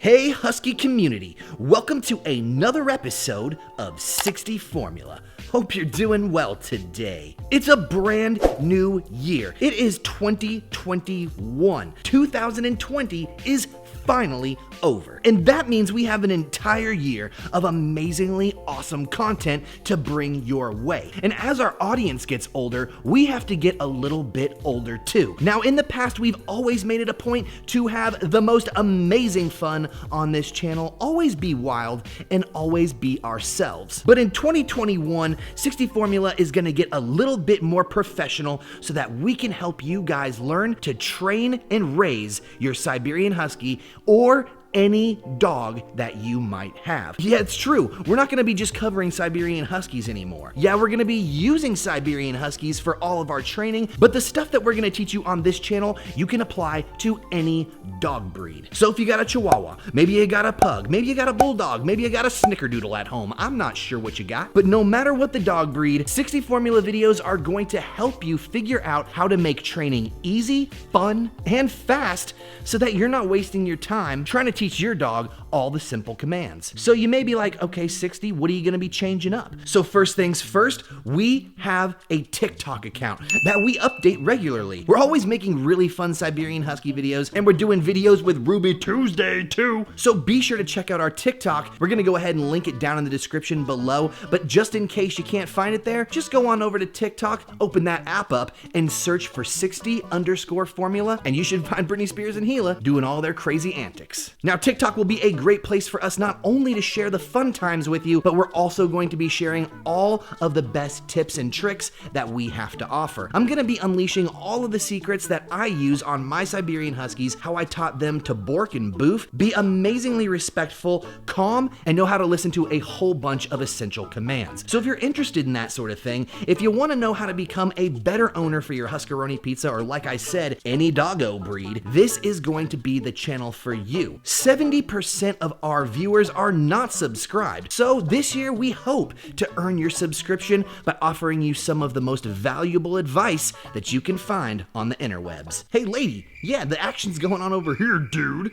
Hey Husky community, welcome to another episode of 60 Formula. Hope you're doing well today. It's a brand new year. It is 2021. 2020 is finally over. And that means we have an entire year of amazingly awesome content to bring your way. And as our audience gets older, we have to get a little bit older too. Now, in the past, we've always made it a point to have the most amazing fun on this channel, always be wild, and always be ourselves. But in 2021, 60 Formula is gonna get a little bit more professional so that we can help you guys learn to train and raise your Siberian Husky or any dog that you might have. Yeah, it's true. We're not going to be just covering Siberian Huskies anymore. Yeah, we're going to be using Siberian Huskies for all of our training, but the stuff that we're going to teach you on this channel, you can apply to any dog breed. So if you got a Chihuahua, maybe you got a Pug, maybe you got a Bulldog, maybe you got a Snickerdoodle at home. I'm not sure what you got, but no matter what the dog breed, 60 Formula videos are going to help you figure out how to make training easy, fun, and fast so that you're not wasting your time trying to teach your dog all the simple commands. So you may be like, okay, 60, what are you gonna be changing up? So first things first, we have a TikTok account that we update regularly. We're always making really fun Siberian Husky videos, and we're doing videos with Ruby Tuesday too. So be sure to check out our TikTok. We're gonna go ahead and link it down in the description below, but just in case you can't find it there, just go on over to TikTok, open that app up, and search for 60_formula, and you should find Britney Spears and Gila doing all their crazy antics. Now, TikTok will be a great place for us not only to share the fun times with you, but we're also going to be sharing all of the best tips and tricks that we have to offer. I'm gonna be unleashing all of the secrets that I use on my Siberian Huskies, how I taught them to bork and boof, be amazingly respectful, calm, and know how to listen to a whole bunch of essential commands. So if you're interested in that sort of thing, if you wanna know how to become a better owner for your Huskaroni pizza, or like I said, any doggo breed, this is going to be the channel for you. 70% of our viewers are not subscribed. So this year we hope to earn your subscription by offering you some of the most valuable advice that you can find on the interwebs. Hey lady, yeah, the action's going on over here, dude.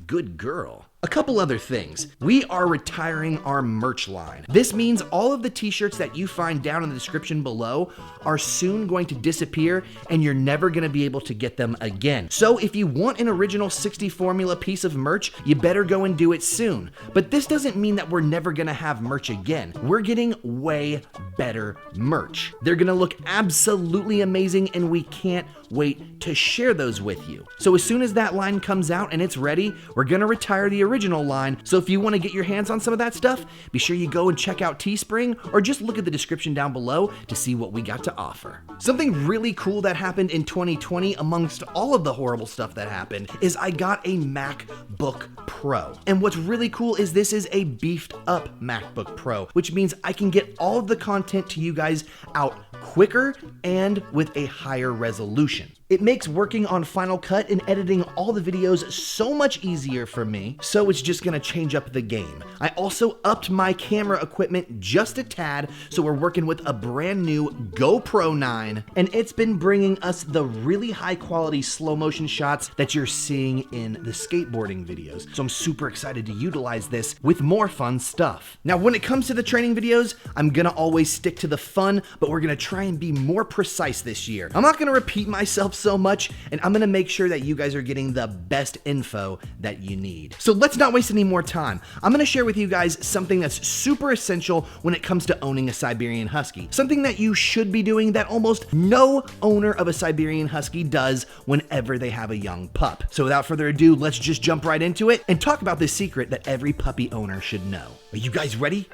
Good girl. A couple other things. We are retiring our merch line. This means all of the t-shirts that you find down in the description below are soon going to disappear, and you're never gonna be able to get them again. So if you want an original 60 Formula piece of merch, you better go and do it soon. But this doesn't mean that we're never gonna have merch again. We're getting way better merch. They're gonna look absolutely amazing, and we can't wait to share those with you. So as soon as that line comes out and it's ready, we're gonna retire the original line. So if you want to get your hands on some of that stuff, be sure you go and check out Teespring, or just look at the description down below to see what we got to offer. Something really cool that happened in 2020 amongst all of the horrible stuff that happened is I got a MacBook Pro. And what's really cool is this is a beefed up MacBook Pro, which means I can get all of the content to you guys out quicker and with a higher resolution. It makes working on Final Cut and editing all the videos so much easier for me, so it's just gonna change up the game. I also upped my camera equipment just a tad, so we're working with a brand new GoPro 9, and it's been bringing us the really high quality slow motion shots that you're seeing in the skateboarding videos. So I'm super excited to utilize this with more fun stuff. Now, when it comes to the training videos, I'm gonna always stick to the fun, but we're gonna try and be more precise this year. I'm not gonna repeat myself so much, and I'm gonna make sure that you guys are getting the best info that you need. So let's not waste any more time. I'm gonna share with you guys something that's super essential when it comes to owning a Siberian Husky. Something that you should be doing that almost no owner of a Siberian Husky does whenever they have a young pup. So without further ado, let's just jump right into it and talk about this secret that every puppy owner should know. Are you guys ready?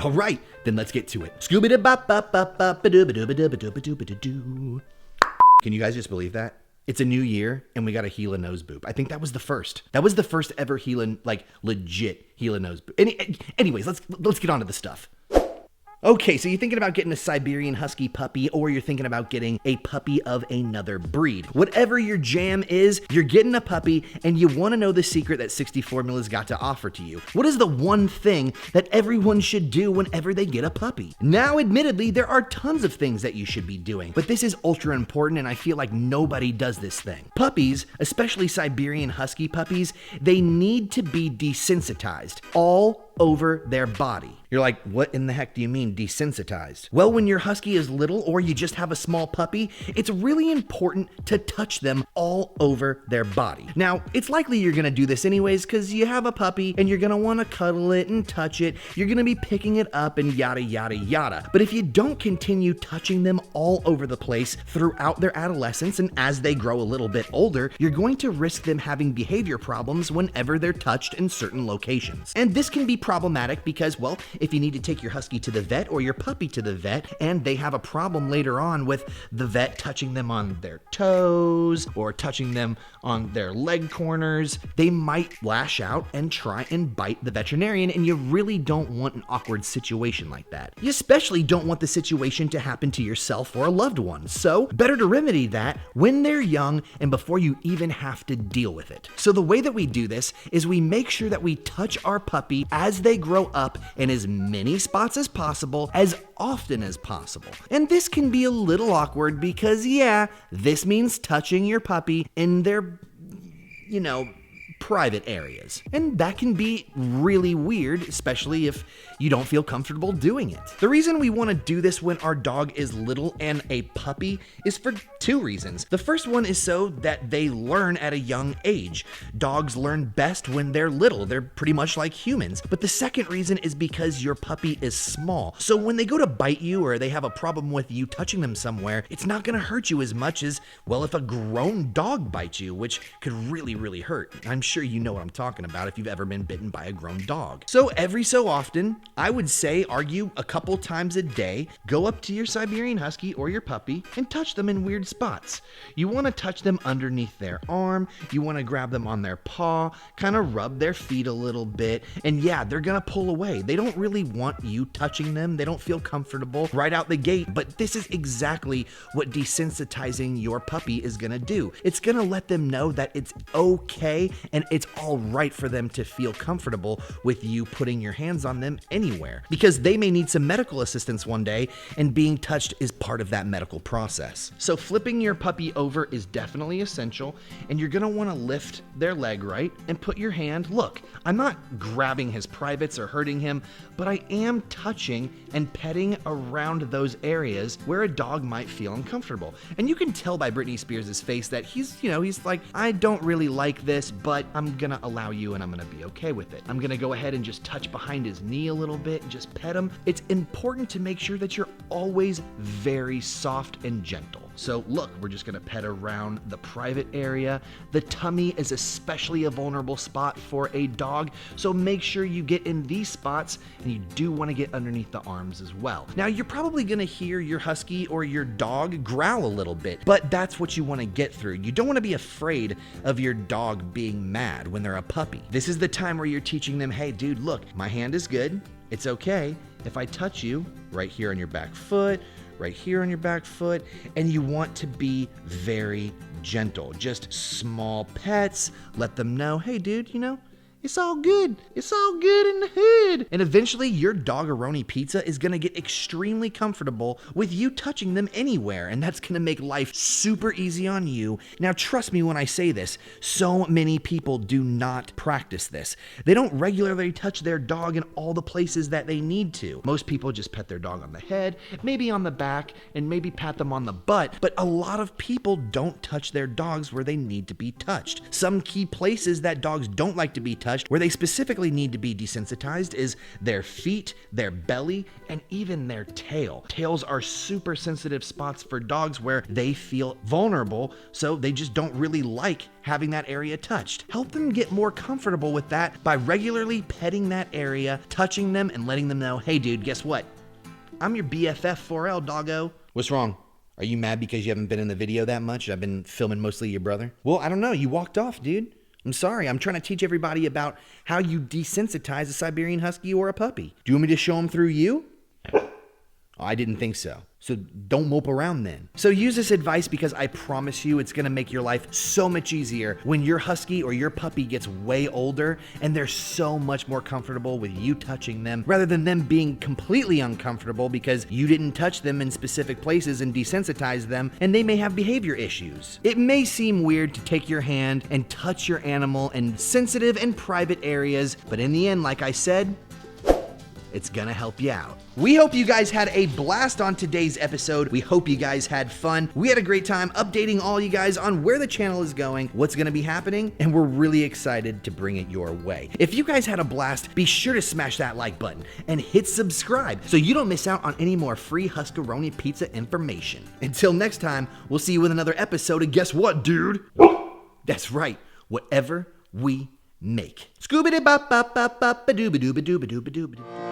All right, then let's get to it. Can you guys just believe that? It's a new year and we got a Gila nose boop. I think that was the first. That was the first ever Gila, like legit Gila nose boop. Anyways, let's get on to the stuff. Okay, so you're thinking about getting a Siberian Husky puppy, or you're thinking about getting a puppy of another breed. Whatever your jam is, you're getting a puppy, and you want to know the secret that 60 Formula's got to offer to you. What is the one thing that everyone should do whenever they get a puppy? Now, admittedly, there are tons of things that you should be doing, but this is ultra important, and I feel like nobody does this thing. Puppies, especially Siberian Husky puppies, they need to be desensitized all over their body. You're like, what in the heck do you mean desensitized? Well, when your husky is little or you just have a small puppy, it's really important to touch them all over their body. Now, it's likely you're gonna do this anyways because you have a puppy and you're gonna wanna cuddle it and touch it. You're gonna be picking it up and yada, yada, yada. But if you don't continue touching them all over the place throughout their adolescence and as they grow a little bit older, you're going to risk them having behavior problems whenever they're touched in certain locations. And this can be problematic because, well, if you need to take your husky to the vet or your puppy to the vet and they have a problem later on with the vet touching them on their toes or touching them on their leg corners, they might lash out and try and bite the veterinarian, and you really don't want an awkward situation like that. You especially don't want the situation to happen to yourself or a loved one, so better to remedy that when they're young and before you even have to deal with it. So the way that we do this is we make sure that we touch our puppy as they grow up in as many spots as possible, as often as possible. And this can be a little awkward because, yeah, this means touching your puppy in their, private areas. And that can be really weird, especially if you don't feel comfortable doing it. The reason we want to do this when our dog is little and a puppy is for two reasons. The first one is so that they learn at a young age. Dogs learn best when they're little. They're pretty much like humans. But the second reason is because your puppy is small. So when they go to bite you or they have a problem with you touching them somewhere, it's not going to hurt you as much as, well, if a grown dog bites you, which could really, really hurt. I'm sure you know what I'm talking about if you've ever been bitten by a grown dog. So every so often, I would say argue a couple times a day, go up to your Siberian Husky or your puppy and touch them in weird spots. You want to touch them underneath their arm, you want to grab them on their paw, kind of rub their feet a little bit, and yeah, they're gonna pull away. They don't really want you touching them, they don't feel comfortable right out the gate, but this is exactly what desensitizing your puppy is gonna do. It's gonna let them know that it's okay and it's all right for them to feel comfortable with you putting your hands on them anywhere, because they may need some medical assistance one day and being touched is part of that medical process. So flipping your puppy over is definitely essential, and you're gonna wanna lift their leg right and put your hand, look, I'm not grabbing his privates or hurting him, but I am touching and petting around those areas where a dog might feel uncomfortable. And you can tell by Britney Spears' face that he's like, I don't really like this, but I'm gonna allow you and I'm gonna be okay with it. I'm gonna go ahead and just touch behind his knee a little bit and just pet him. It's important to make sure that you're always very soft and gentle. So look, we're just gonna pet around the private area. The tummy is especially a vulnerable spot for a dog, so make sure you get in these spots, and you do wanna get underneath the arms as well. Now, you're probably gonna hear your husky or your dog growl a little bit, but that's what you wanna get through. You don't wanna be afraid of your dog being mad when they're a puppy. This is the time where you're teaching them, hey dude, look, my hand is good, it's okay if I touch you right here on your back foot, right here on your back foot, and you want to be very gentle. Just small pets, let them know, hey dude, it's all good. It's all good in the hood. And eventually your doggeroni pizza is gonna get extremely comfortable with you touching them anywhere, and that's gonna make life super easy on you. Now trust me when I say this, so many people do not practice this. They don't regularly touch their dog in all the places that they need to. Most people just pet their dog on the head, maybe on the back, and maybe pat them on the butt, but a lot of people don't touch their dogs where they need to be touched. Some key places that dogs don't like to be touched, where they specifically need to be desensitized, is their feet, their belly, and even their tail. Tails are super sensitive spots for dogs where they feel vulnerable, so they just don't really like having that area touched. Help them get more comfortable with that by regularly petting that area, touching them, and letting them know, hey dude, guess what? I'm your BFF4L, doggo. What's wrong? Are you mad because you haven't been in the video that much? I've been filming mostly your brother. Well, I don't know, you walked off, dude. I'm sorry, I'm trying to teach everybody about how you desensitize a Siberian Husky or a puppy. Do you want me to show them through you? I didn't think so. So don't mope around then. So use this advice because I promise you it's gonna make your life so much easier when your husky or your puppy gets way older and they're so much more comfortable with you touching them rather than them being completely uncomfortable because you didn't touch them in specific places and desensitize them, and they may have behavior issues. It may seem weird to take your hand and touch your animal in sensitive and private areas, but in the end, like I said, it's gonna help you out. We hope you guys had a blast on today's episode. We hope you guys had fun. We had a great time updating all you guys on where the channel is going, what's gonna be happening, and we're really excited to bring it your way. If you guys had a blast, be sure to smash that like button and hit subscribe so you don't miss out on any more free Huskaroni pizza information. Until next time, we'll see you with another episode of guess what, dude? That's right, whatever we make. Scooby-Doo-bop-bop-bop-bop-a-doo-ba-doo-ba-doo-ba-doo-ba-doo-ba-doo.